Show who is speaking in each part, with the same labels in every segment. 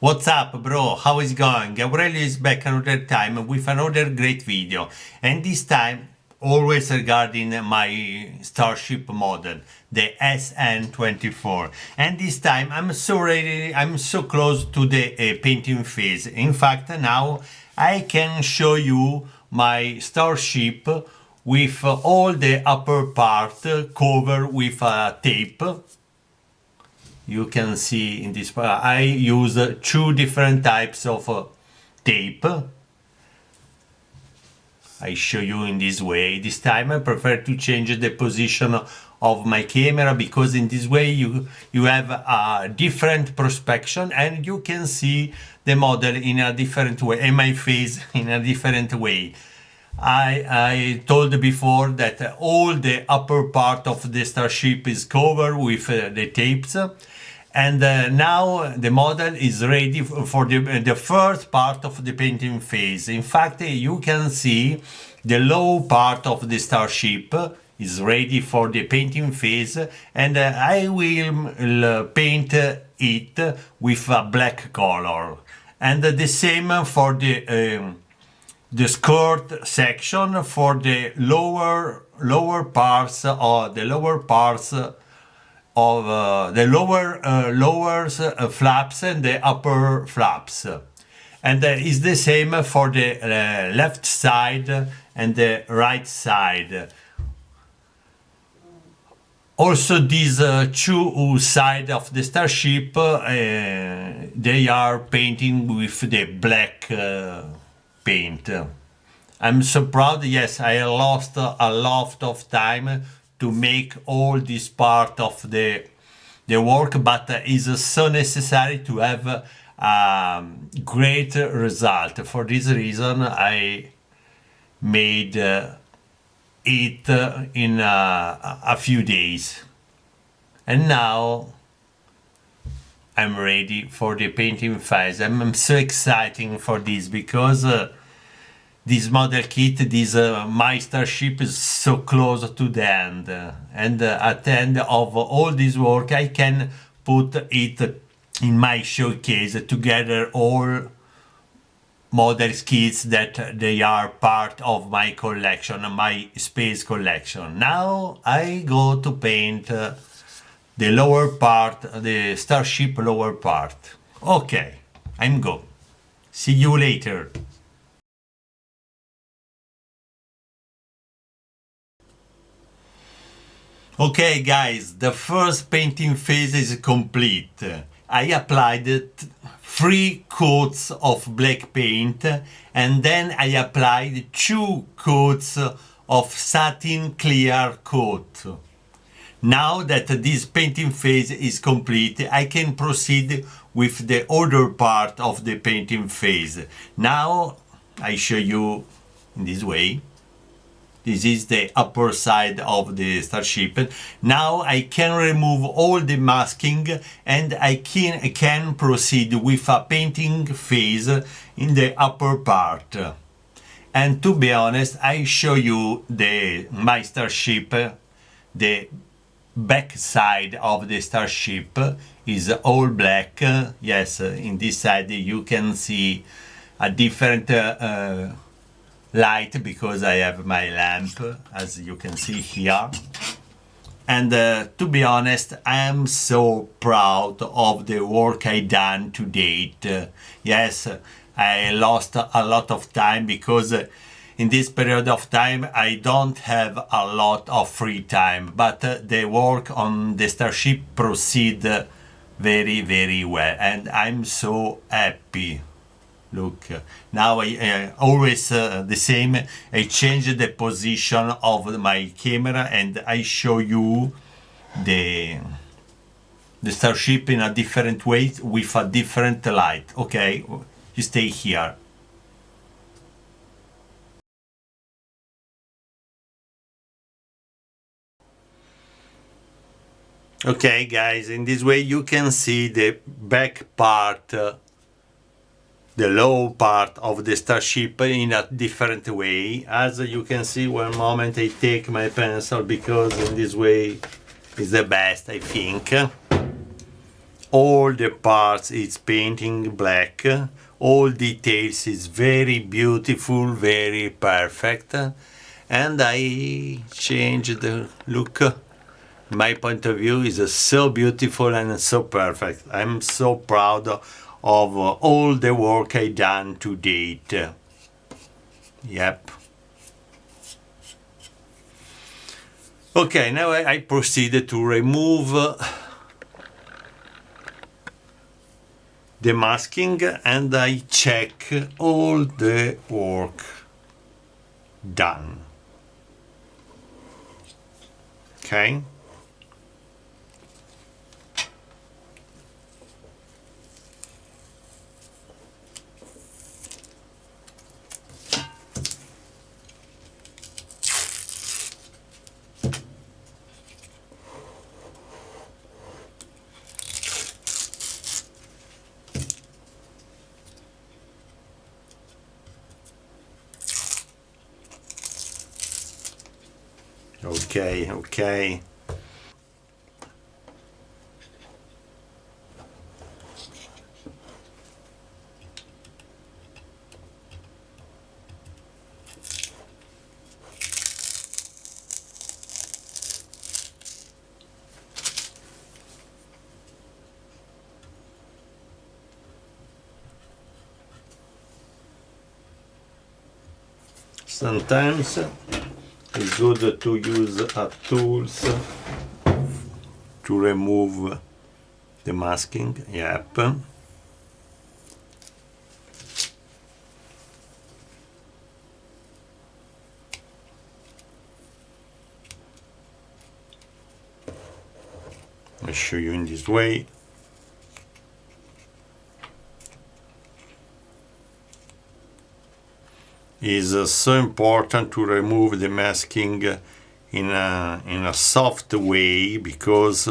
Speaker 1: What's up, bro? How is it going? Gabriele is back another time with another great video, and this time always regarding my Starship model, the SN24. And this time I'm so ready, I'm so close to the painting phase. In fact, now I can show you my Starship with all the upper part covered with tape. You can see in this part I use two different types of tape. I show you in this way. This time I prefer to change the position of my camera, because in this way you have a different perspection and you can see the model in a different way, and my face in a different way. I told before that all the upper part of the Starship is covered with the tapes, and now the model is ready for the first part of the painting phase. In fact, you can see the low part of the Starship is ready for the painting phase, and I will paint it with a black color. And the same for the skirt section, for the lower parts or the lower parts of the lower flaps and the upper flaps, and is the same for the left side and the right side. Also, these two sides of the Starship, they are painting with the black paint. I'm so proud. Yes, I lost a lot of time to make all this part of the work, but it's so necessary to have a great result. For this reason, I made it in a few days, and now I'm ready for the painting phase. I'm so excited for this, because this model kit, this my Starship is so close to the end, and at the end of all this work I can put it in my showcase together all model kits that they are part of my collection, my space collection. Now I go to paint the lower part, the Starship lower part. Okay, I'm go. See you later. Okay guys, the first painting phase is complete. I applied 3 coats of black paint, and then I applied 2 coats of satin clear coat. Now that this painting phase is complete, I can proceed with the other part of the painting phase. Now I show you in this way. This is the upper side of the Starship. Now I can remove all the masking, and I can proceed with a painting phase in the upper part. And to be honest, I show you my Starship. The back side of the Starship is all black. Yes, in this side you can see a different light, because I have my lamp, as you can see here. And to be honest, I am so proud of the work I done to date. Yes, I lost a lot of time, because in this period of time I don't have a lot of free time, but the work on the Starship proceed very well, and I'm so happy. Look, now I always the same. I change the position of my camera, and I show you the Starship in a different way with a different light. Okay, you stay here. Okay guys, in this way you can see the back part, the low part of the Starship in a different way. As you can see, one moment I take my pencil, because in this way is the best, I think. all the parts is painting black, all details is very beautiful, very perfect, and I changed the look. My point of view is so beautiful and so perfect. I'm so proud of all the work I done to date. Yep. Okay, now I proceeded to remove the masking, and I check all the work done. Okay. Okay. Sometimes it's good to use tools to remove the masking. Yep. I'll show you in this way. Is so important to remove the masking in a soft way, because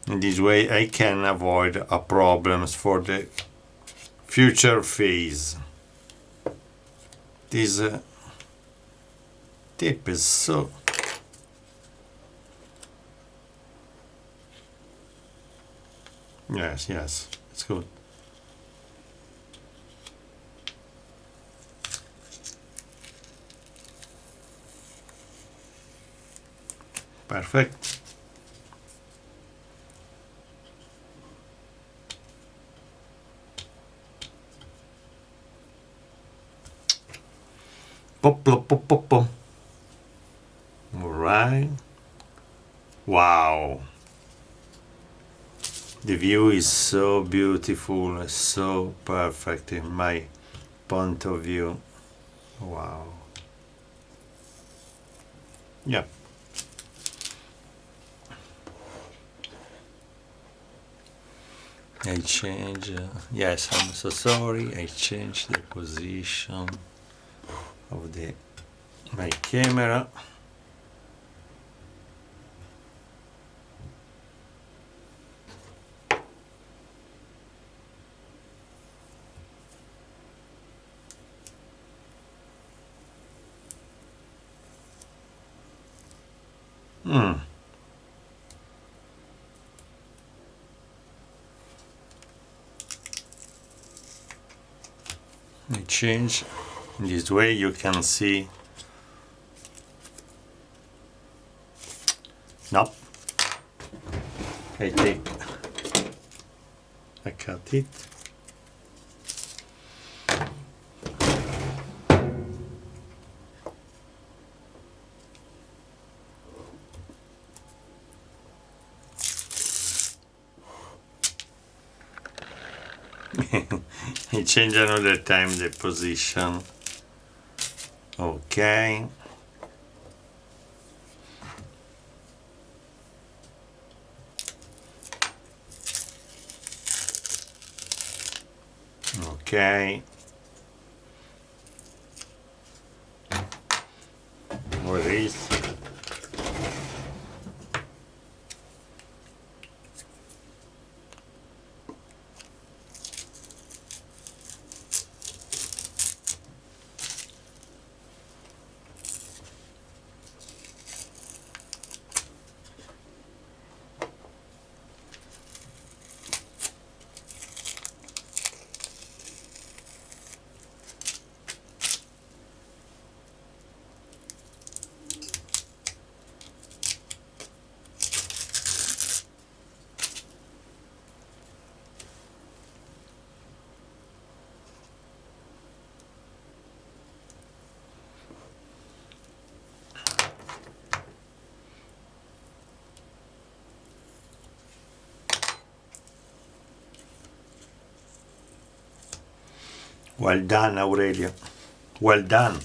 Speaker 1: in this way I can avoid problems for the future phase. This tip is so yes, it's good. Perfect. Pop, pop, pop, pop, pop. All right. Wow. The view is so beautiful, so perfect in my point of view. Wow. Yeah. I change, yes, I'm so sorry, I changed the position of my camera. I change in this way, you can see. Nope. I cut it. I change another time the position. Okay. Okay. What is? Well done, Aurelio. Well done.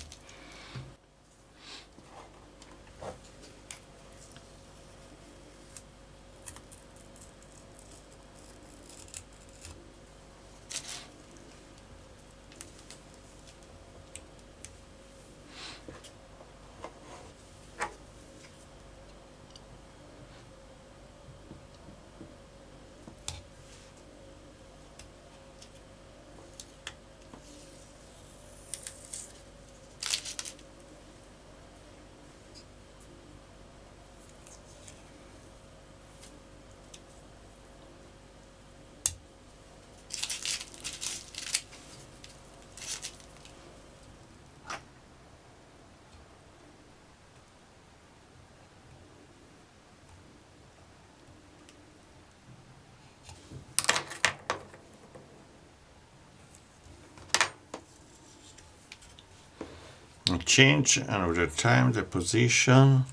Speaker 1: Change another time the position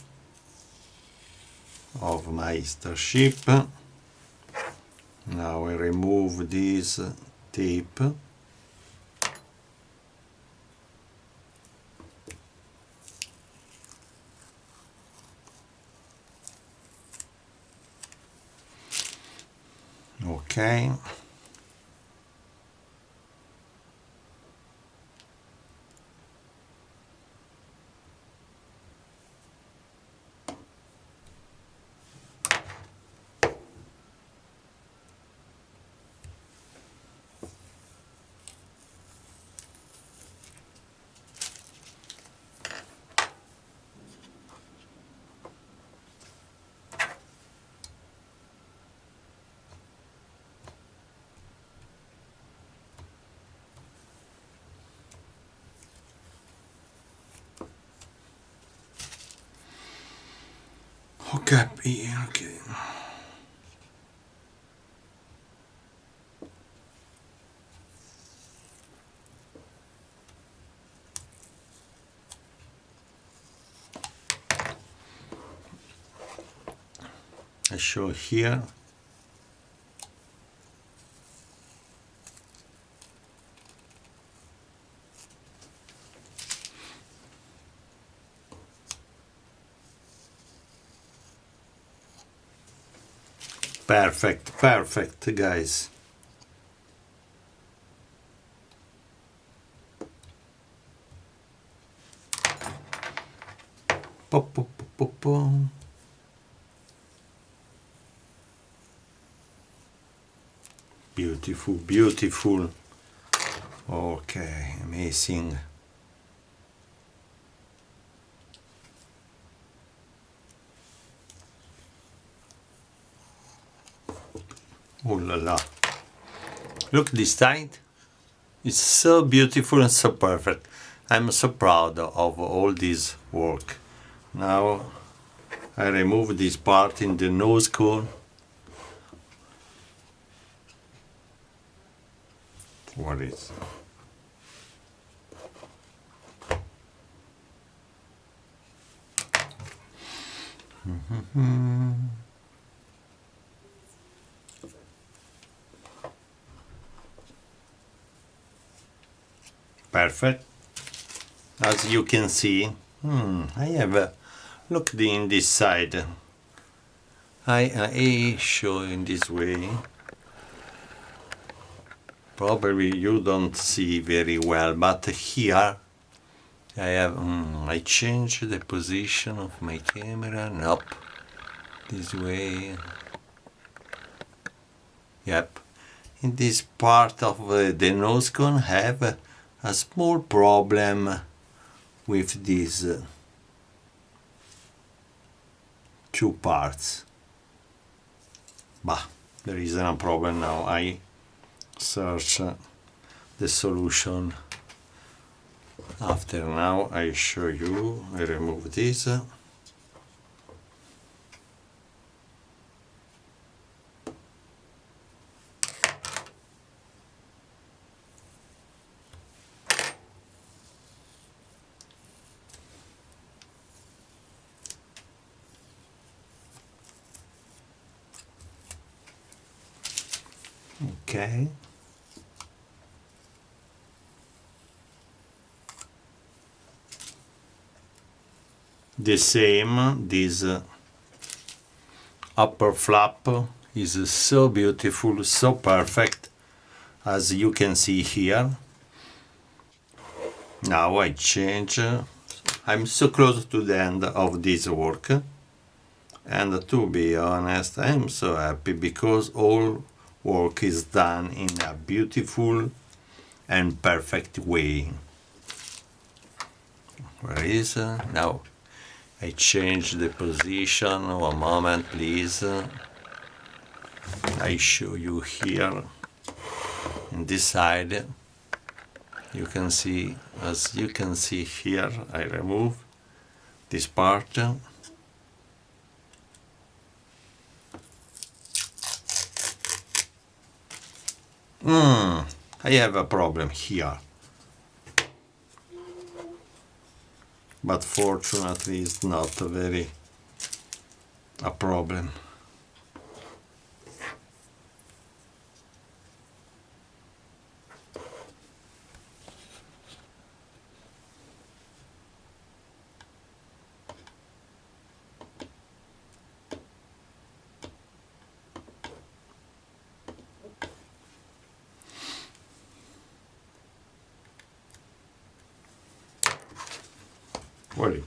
Speaker 1: of my starship. Now I remove this tape. Okay. Okay, okay. I show here. Perfect, perfect, guys. Pop, pop, pop, pop, pop. Beautiful, beautiful. Okay, amazing. Oh la la. Look this side. It's so beautiful and so perfect. I'm so proud of all this work. Now I remove this part in the nose cone. What is? Perfect. As you can see, I have a look in this side. I show in this way. Probably you don't see very well, but here I have I change the position of my camera. Nope, this way. Yep. In this part of the nose cone have a small problem with these two parts. But there is no problem now. I search the solution. After now I show you. I remove this. Okay. The same, this upper flap is so beautiful, so perfect, as you can see here. Now I change, I'm so close to the end of this work, and to be honest, I'm so happy because all work is done in a beautiful and perfect way. Where is now? I change the position. One moment, please. I show you here in this side. You can see, as you can see here, I remove this part. I have a problem here, but fortunately it's not very a problem. Voilà.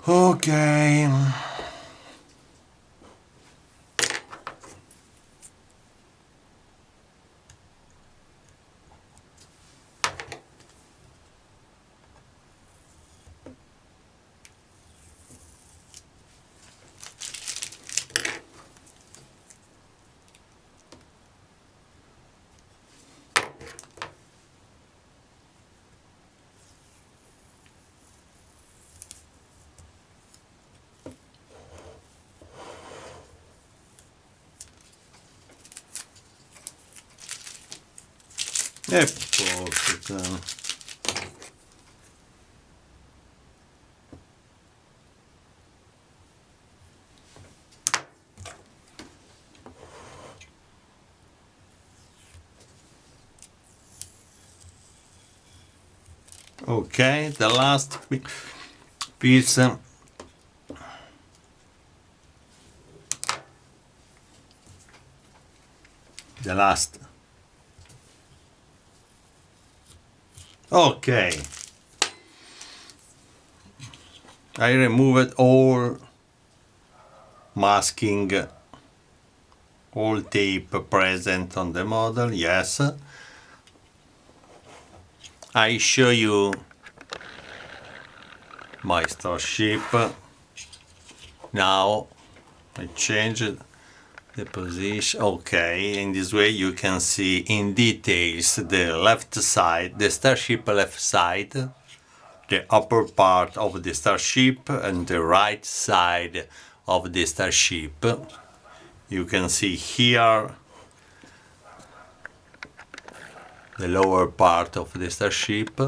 Speaker 1: Okay. Perfect. Okay, the last piece. The last. Okay. I removed all masking, all tape present on the model, yes. I show you my Starship. Now I change the position. Okay, in this way you can see in details the left side, the Starship left side, the upper part of the Starship, and the right side of the Starship. You can see here the lower part of the Starship.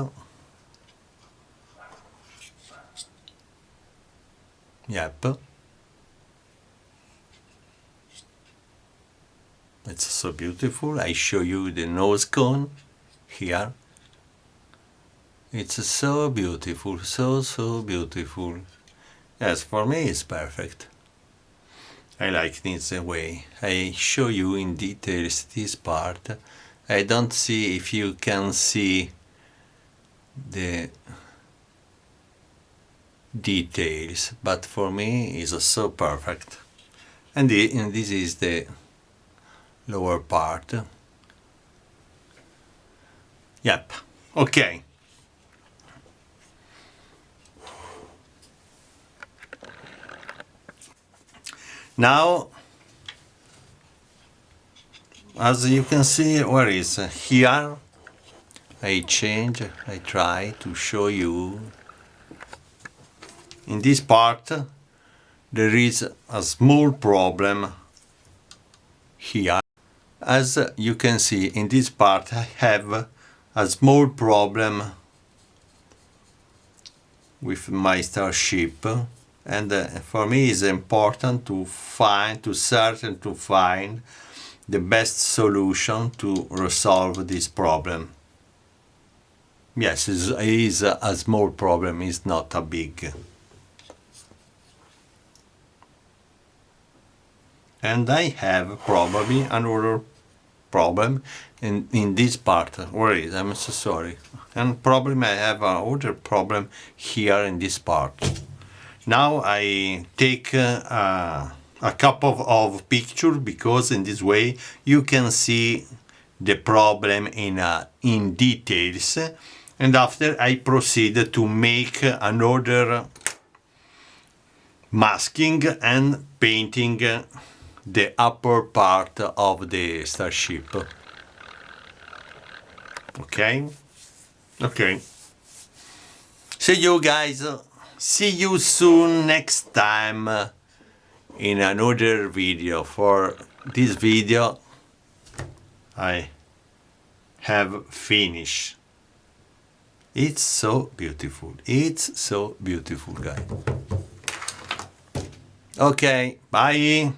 Speaker 1: Yep. It's so beautiful. I show you the nose cone here. It's so beautiful, so beautiful. Yes, for me it's perfect. I like this way. I show you in details this part. I don't see if you can see the details, but for me it's so perfect. And this is the lower part. Yep. Okay. Now, as you can see, where is here? I try to show you in this part there is a small problem here. As you can see in this part, I have a small problem with my Starship, and for me it's important to search and to find the best solution to resolve this problem. Yes, it is a small problem, it's not a big. And I have probably another problem in this part. Where is? I'm so sorry. And probably I have another problem here in this part. Now I take a couple of pictures, because in this way you can see the problem in details, and after I proceed to make another masking and painting the upper part of the Starship. Okay? Okay. See you guys. See you soon next time in another video. For this video I have finished. It's so beautiful. It's so beautiful, guys. Okay, bye.